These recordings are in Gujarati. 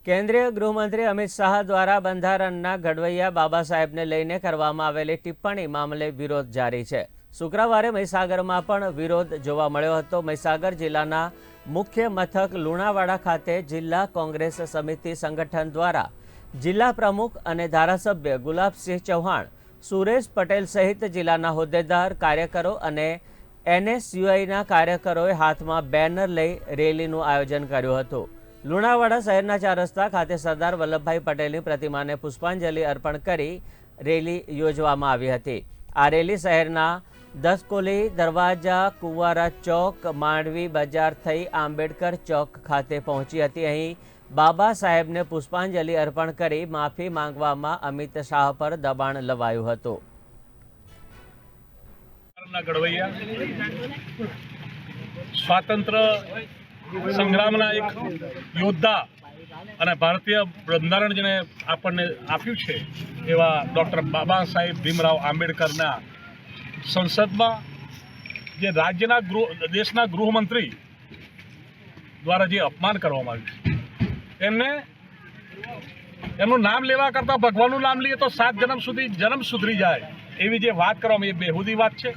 કેન્દ્રીય ગૃહમંત્રી અમિત શાહ દ્વારા બંધારણના ઘડવૈયા બાબા સાહેબને લઈને કરવામાં આવેલી ટિપ્પણી મામલે વિરોધ જારી છે। શુક્રવારે મહીસાગરમાં પણ વિરોધ જોવા મળ્યો હતો। મહીસાગર જિલ્લાના મુખ્ય મથક લુણાવાડા ખાતે જિલ્લા કોંગ્રેસ સમિતિ સંગઠન દ્વારા જિલ્લા પ્રમુખ અને ધારાસભ્ય ગુલાબસિંહ ચૌહાણ, સુરેશ પટેલ સહિત જિલ્લાના હોદ્દેદાર, કાર્યકરો અને એનએસયુઆઈના કાર્યકરોએ હાથમાં બેનર લઈ રેલીનું આયોજન કર્યું હતું। લુણાવાડા શહેરના 4 રસ્તા ખાતે સરદાર વલ્લભભાઈ પટેલની પ્રતિમાને પુષ્પાંજલિ અર્પણ કરી રેલી યોજવામાં આવી હતી। આ રેલી શહેરના દસકોલી દરવાજા, કુંવારા ચોક, માંડવી બજાર થઈ આંબેડકર ચોક ખાતે પહોંચી હતી। અહીં બાબા સાહેબને પુષ્પાંજલિ અર્પણ કરી માફી માંગવામાં અમિત શાહ પર દબાણ લવાયું હતું। સ્વાતંત્ર્ય સંગ્રામના એક યોદ્ધા અને ભારતીય બંધારણ જેને આપણને આપ્યું છે એવા ડૉક્ટર બાબા સાહેબ ભીમરાવ આંબેડકરના સંસદમાં જે રાજ્યના દેશના ગૃહમંત્રી દ્વારા જે અપમાન કરવામાં આવ્યું છે, એમનું નામ લેવા કરતાં ભગવાનનું નામ લઈએ તો 7 જન્મ સુધી જન્મ સુધરી જાય એવી જે વાત કરવામાં, એ બેહુદી વાત છે।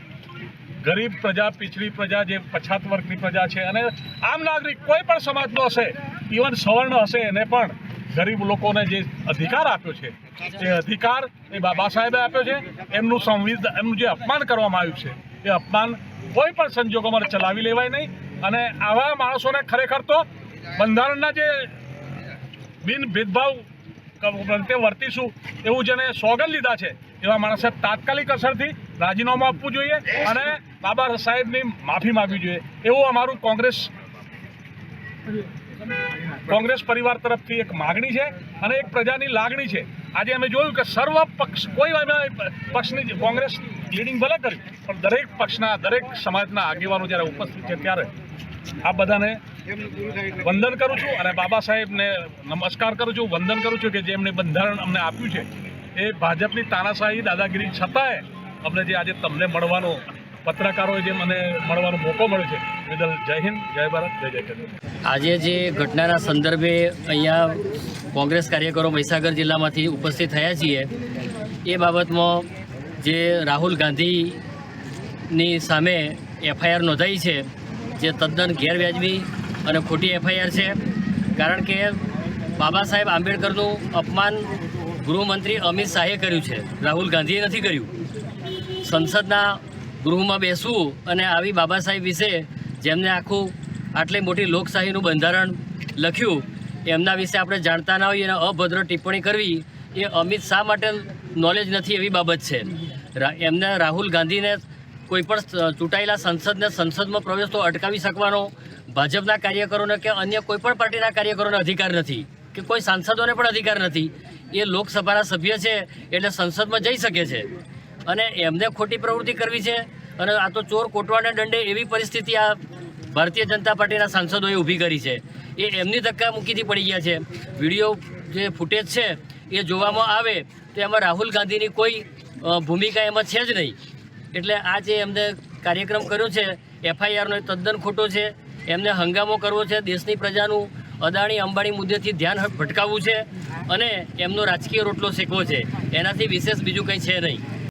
ગરીબ પ્રજા, પિછડી પ્રજા, જે પછાત વર્ગની પ્રજા છે અને આમ નાગરિક કોઈ પણ સમાજનો હશે, ઇવન સવર્ણ હશે, એને પણ ગરીબ લોકોને જે અધિકાર આપ્યો છે એ અધિકાર એ બાબા સાહેબે આપ્યો છે। એમનું જે અપમાન કરવામાં આવ્યું છે એ અપમાન કોઈ પણ સંજોગોમાં ચલાવી લેવાય નહીં। અને આવા માણસોને ખરેખર તો બંધારણના જે બિન ભેદભાવ પ્રત્યે વર્તીશું એવું જેને સોગંદ લીધા છે એવા માણસે તાત્કાલિક અસરથી રાજીનામું આપવું જોઈએ અને બાબા સાહેબની માફી માગવી જોઈએ, એવું અમારું કોંગ્રેસ પરિવાર તરફથી એક માગણી છે અને એક પ્રજાની લાગણી છે। આજે અમે જોયું કે સર્વ પક્ષ, કોઈ પક્ષની કોંગ્રેસ લીડિંગ ભલે કરી, પણ દરેક પક્ષના, દરેક સમાજના આગેવાનો જ્યારે ઉપસ્થિત છે ત્યારે આ બધાને વંદન કરું છું અને બાબા સાહેબને નમસ્કાર કરું છું, વંદન કરું છું કે જે એમને બંધારણ અમને આપ્યું છે એ ભાજપની તાનાશાહી, દાદાગીરી છતાંય અમને જે આજે તમને મળવાનો, પત્રકારોએ જે મને મળવાનો મોકો મળ્યો છે, બદલ જય હિન્દ, જય ભારત, જય જય કિસાન। આજે જે ઘટનાના સંદર્ભે અહીંયા કોંગ્રેસ કાર્યકરો મહીસાગર જિલ્લામાંથી ઉપસ્થિત થયા છીએ, એ બાબતમાં જે રાહુલ ગાંધીની સામે એફઆઈઆર નોંધાઈ છે, જે તદ્દન ગેરવ્યાજબી અને ખોટી એફઆઈઆર છે। કારણ કે બાબા સાહેબ આંબેડકરનું અપમાન ગૃહમંત્રી અમિત શાહે કર્યું છે, રાહુલ ગાંધીએ નથી કર્યું। સંસદના ગૃહમાં બેસવું અને આવી બાબા સાહેબ વિશે, જેમને આટલી મોટી લોકશાહીનું બંધારણ લખ્યું, એમના વિશે આપણે જાણતા ના હોઈએ અને અભદ્ર ટિપ્પણી કરવી એ અમિત શાહ માટે નોલેજ નથી એવી બાબત છે। એમને રાહુલ ગાંધીને કોઈપણ ચૂંટાયેલા સંસદમાં પ્રવેશ તો અટકાવી શકવાનો ભાજપના કાર્યકરોને કે અન્ય કોઈપણ પાર્ટીના કાર્યકરોને અધિકાર નથી, કે કોઈ સાંસદોને પણ અધિકાર નથી। એ લોકસભાના સભ્ય છે એટલે સંસદમાં જઈ શકે છે અને એમને ખોટી પ્રવૃત્તિ કરવી છે અને આ તો ચોર કોટવાને દંડે એવી પરિસ્થિતિ આ ભારતીય જનતા પાર્ટીના સાંસદોએ ઊભી કરી છે। એ એમની ધક્કામુક્કીથી પડી ગયા છે। વિડીયો જે ફૂટેજ છે એ જોવામાં આવે તો એમાં રાહુલ ગાંધીની કોઈ ભૂમિકા એમાં છે જ નહીં। એટલે આ જે એમને કાર્યક્રમ કર્યો છે એફઆઈઆરનો, એ તદ્દન ખોટો છે। એમને હંગામો કરવો છે, દેશની પ્રજાનું અદાણી અંબાણી મુદ્દેથી ધ્યાન ભટકાવવું છે અને એમનો રાજકીય રોટલો શેકવો છે, એનાથી વિશેષ બીજું કંઈ છે નહીં।